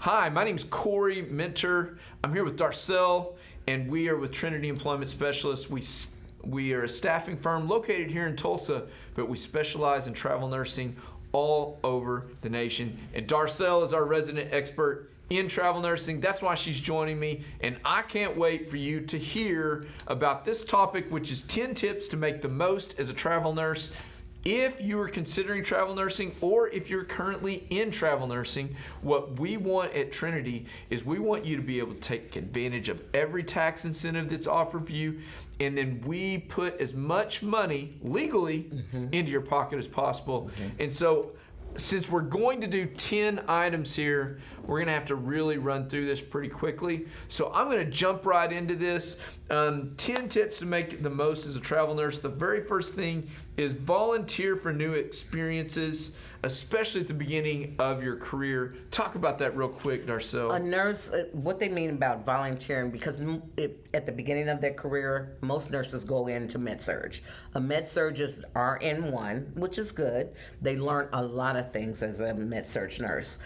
Hi, my name's Corey Minter. I'm here with Darcel, and we are with Trinity Employment Specialists. We are a staffing firm located here in Tulsa, but we specialize in travel nursing all over the nation. And Darcel is our resident expert in travel nursing. That's why she's joining me, and I can't wait for you to hear about this topic, which is 10 tips to make the most as a travel nurse. If you are considering travel nursing or if you're currently in travel nursing, what we want at Trinity is we want you to be able to take advantage of every tax incentive that's offered for you, and then we put as much money legally into your pocket as possible. And so since we're going to do 10 items here, we're going to have to really run through this pretty quickly. So I'm going to jump right into this. 10 tips to make the most as a travel nurse. The very first thing is volunteer for new experiences, especially at the beginning of your career. Talk about that real quick, Darcel. A nurse, what they mean about volunteering, because if, at the beginning of their career, most nurses go into med-surg. A med-surg is RN1, which is good. They learn a lot of things as a med-surg nurse.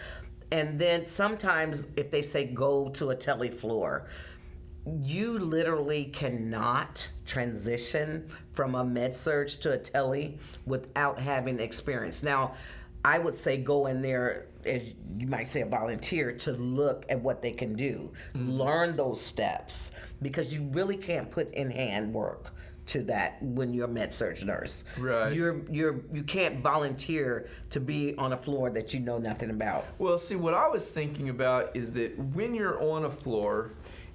And then sometimes if they say go to a tele floor, you literally cannot transition from a med-surg to a tele without having experience. Now, I would say go in there, as you might say, a volunteer, to look at what they can do. Learn those steps, because you really can't put in hand work to that when you're a med-surg nurse. Right. You can't volunteer to be on a floor that you know nothing about. Well, see, what I was thinking about is that when you're on a floor,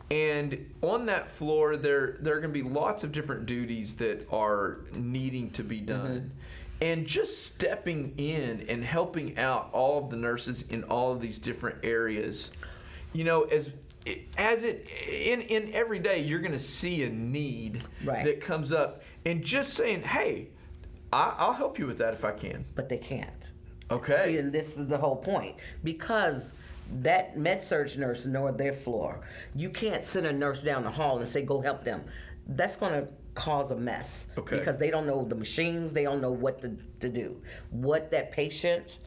and on that floor, there are going to be lots of different duties that are needing to be done. And just stepping in and helping out all of the nurses in all of these different areas, you know, in every day, you're going to see a need that comes up, and just saying, hey, I'll help you with that if I can. But they can't. Okay. See, and this is the whole point, because that med-surg nurse know their floor. You can't send a nurse down the hall and say, go help them. That's going to cause a mess. Okay. Because they don't know the machines, they don't know what to do. What that patient,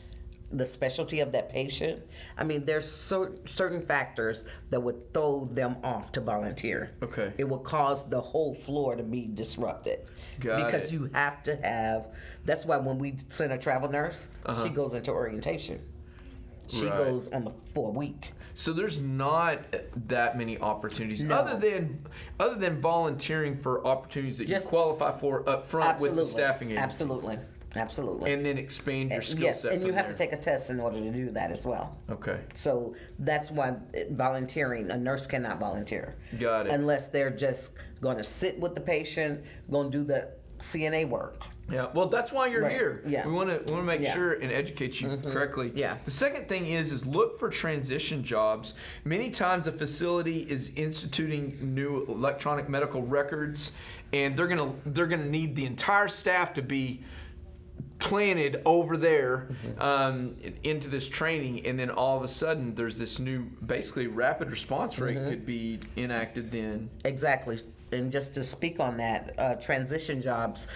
the specialty of that patient, I mean, there's certain factors that would throw them off to volunteer. Okay. It will cause the whole floor to be disrupted. Because you have to have, that's why when we send a travel nurse, she goes into orientation. She goes on for a week. So there's not that many opportunities other than volunteering for opportunities that you qualify for up front with the staffing agency. Absolutely. And then expand your skill set. And you have to take a test in order to do that as well. Okay. So that's why volunteering, a nurse cannot volunteer. Got it. Unless they're just going to sit with the patient, going to do the CNA work. Yeah, well, that's why you're here. Yeah. We want to make sure and educate you correctly. Yeah. The second thing is look for transition jobs. Many times a facility is instituting new electronic medical records, and they're gonna need the entire staff to be planted over there into this training, and then all of a sudden there's this new, basically, rapid response rate could be enacted then. Exactly. And just to speak on that, transition jobs,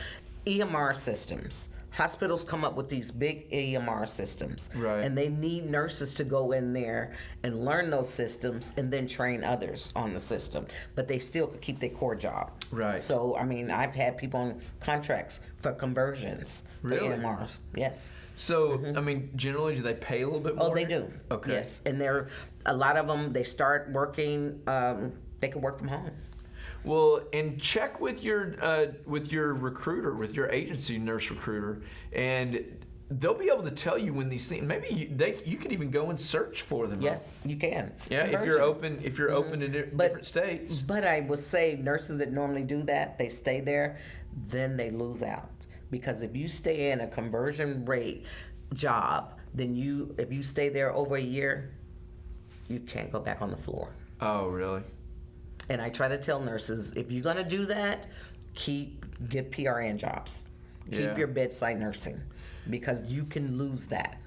EMR systems. Hospitals come up with these big EMR systems. Right. And they need nurses to go in there and learn those systems and then train others on the system. But they still could keep their core job. Right. So, I mean, I've had people on contracts for conversions for EMRs. Yes. So, I mean, generally, do they pay a little bit more? Oh, they do. Okay. Yes. And a lot of them, they start working, they can work from home. Well, and check with your recruiter, with your agency nurse recruiter, and they'll be able to tell you when these things. Maybe you could even go and search for them. Yes, you can. Yeah, if you're open in different states. But I would say nurses that normally do that, they stay there, then they lose out, because if you stay in a conversion rate job, then if you stay there over a year, you can't go back on the floor. Oh, really? And I try to tell nurses, if you're going to do that, get PRN jobs. Keep your bedside nursing, because you can lose that.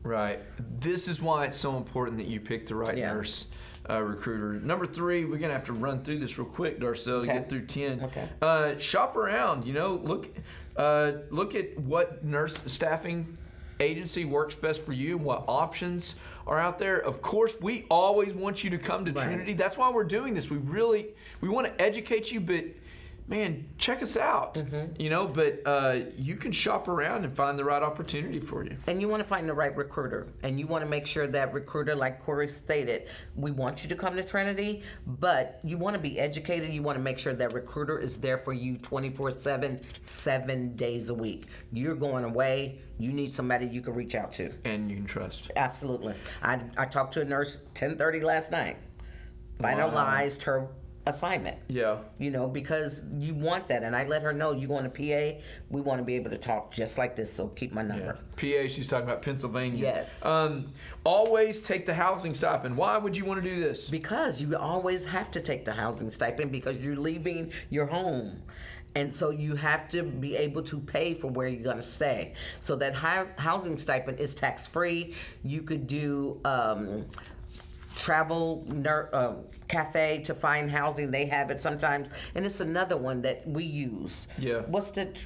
Right. This is why it's so important that you pick the right nurse recruiter. Number 3, we're going to have to run through this real quick, Darcel, to get through 10. Okay. Shop around. Look at what nurse staffing agency works best for you and what options are out there. Of course, we always want you to come to Right. Trinity. That's why we're doing this. We want to educate you, but man, check us out. But you can shop around and find the right opportunity for you. And you want to find the right recruiter. And you want to make sure that recruiter, like Corey stated, we want you to come to Trinity, but you want to be educated. You want to make sure that recruiter is there for you 24/7, 7 days a week. You're going away. You need somebody you can reach out to. And you can trust. Absolutely. I talked to a nurse 10:30 last night. Finalized her assignment. Yeah. Because you want that. And I let her know, you going to PA, we want to be able to talk just like this, so keep my number. PA, she's talking about Pennsylvania. Yes. Always take the housing stipend. Why would you want to do this? Because you always have to take the housing stipend because you're leaving your home. And so you have to be able to pay for where you're going to stay. So that housing stipend is tax-free. You could do travel cafe to find housing. They have it sometimes. And it's another one that we use. Yeah.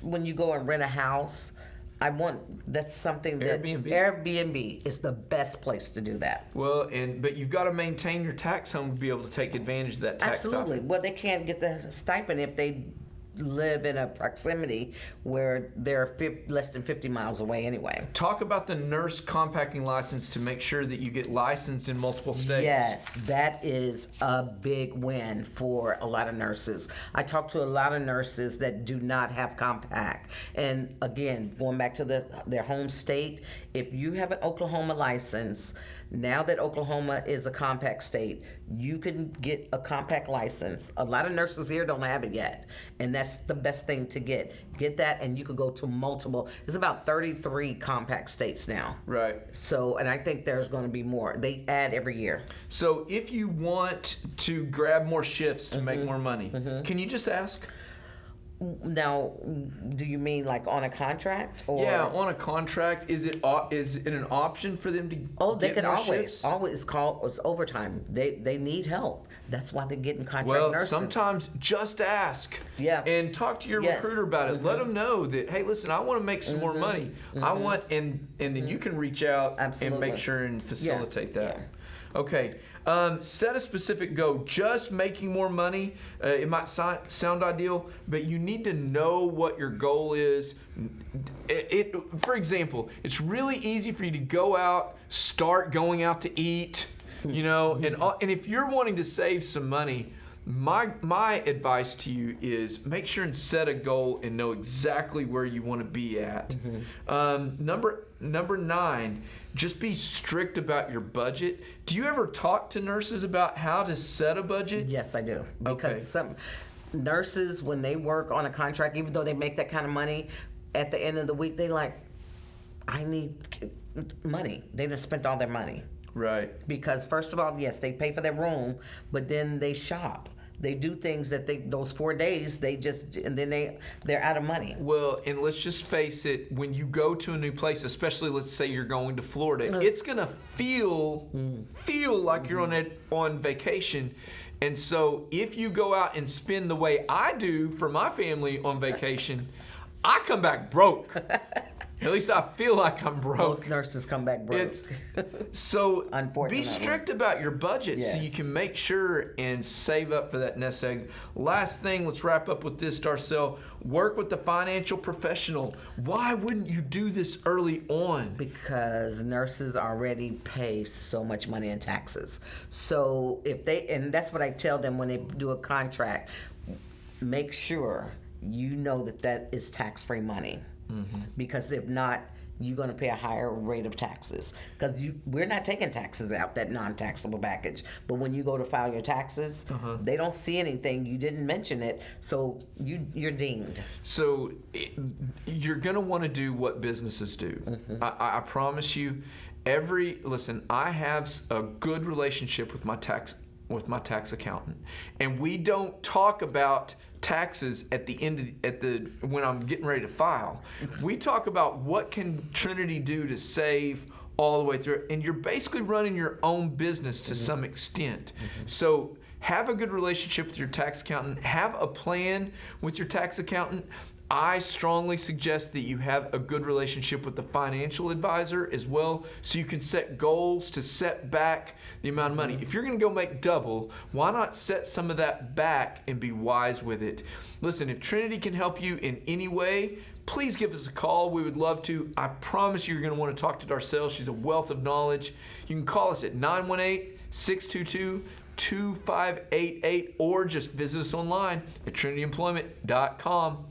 When you go and rent a house, that's something that Airbnb is the best place to do that. Well, but you've got to maintain your tax home to be able to take advantage of that tax Absolutely. stipend. Well, they can't get the stipend if they live in a proximity where they're less than 50 miles away anyway. Talk about the nurse compacting license to make sure that you get licensed in multiple states. Yes, that is a big win for a lot of nurses. I talk to a lot of nurses that do not have compact. And again, going back to their home state, if you have an Oklahoma license, now that Oklahoma is a compact state, you can get a compact license. A lot of nurses here don't have it yet, and that's the best thing to get. Get that, and you could go to multiple. There's about 33 compact states now. Right. So, and I think there's going to be more. They add every year. So if you want to grab more shifts to make more money, can you just ask? Now, do you mean like on a contract? Or? Yeah, on a contract. Is it an option for them to They get could more always shifts? it's overtime. They need help. That's why they're getting contract Well, nurses. sometimes just ask. Yeah. And talk to your Yes. recruiter about it. Let them know that, hey, listen, I want to make some more money. I want, and then you can reach out Absolutely. and make sure and facilitate that. Yeah. Okay. Set a specific goal. Just making more money, it might sound ideal, but you need to know what your goal is. For example, it's really easy for you to go out, start going out to eat, and if you're wanting to save some money, my advice to you is make sure and set a goal and know exactly where you want to be at. Number 9, just be strict about your budget. Do you ever talk to nurses about how to set a budget? Yes, I do. Because Okay. some nurses, when they work on a contract, even though they make that kind of money, at the end of the week, they like, I need money. They done spent all their money. Right. Because first of all, yes, they pay for their room, but then they shop. They do things that those 4 days, and then they're out of money. Well, and let's just face it, when you go to a new place, especially let's say you're going to Florida, it's gonna feel like you're on vacation. And so if you go out and spend the way I do for my family on vacation, I come back broke. At least I feel like I'm broke. Most nurses come back broke. So be Unfortunately. strict about your budget so you Yes. can make sure and save up for that nest egg. Last thing, let's wrap up with this, Darcel. Work with the financial professional. Why wouldn't you do this early on? Because nurses already pay so much money in taxes. So and that's what I tell them when they do a contract, make sure you know that is tax-free money. Because if not, you're going to pay a higher rate of taxes. Because we're not taking taxes out, that non-taxable package. But when you go to file your taxes, they don't see anything. You didn't mention it, so you're dinged. So you're going to want to do what businesses do. I promise you. Listen, I have a good relationship with my tax accountant, and we don't talk about taxes at the end when I'm getting ready to file. We talk about what can Trinity do to save all the way through, and you're basically running your own business to some extent. So have a good relationship with your tax accountant. Have a plan with your tax accountant. I strongly suggest that you have a good relationship with the financial advisor as well, so you can set goals to set back the amount of money. If you're going to go make double, why not set some of that back and be wise with it? Listen, if Trinity can help you in any way, please give us a call. We would love to. I promise you're going to want to talk to Darcel. She's a wealth of knowledge. You can call us at 918-622-2588 or just visit us online at trinityemployment.com.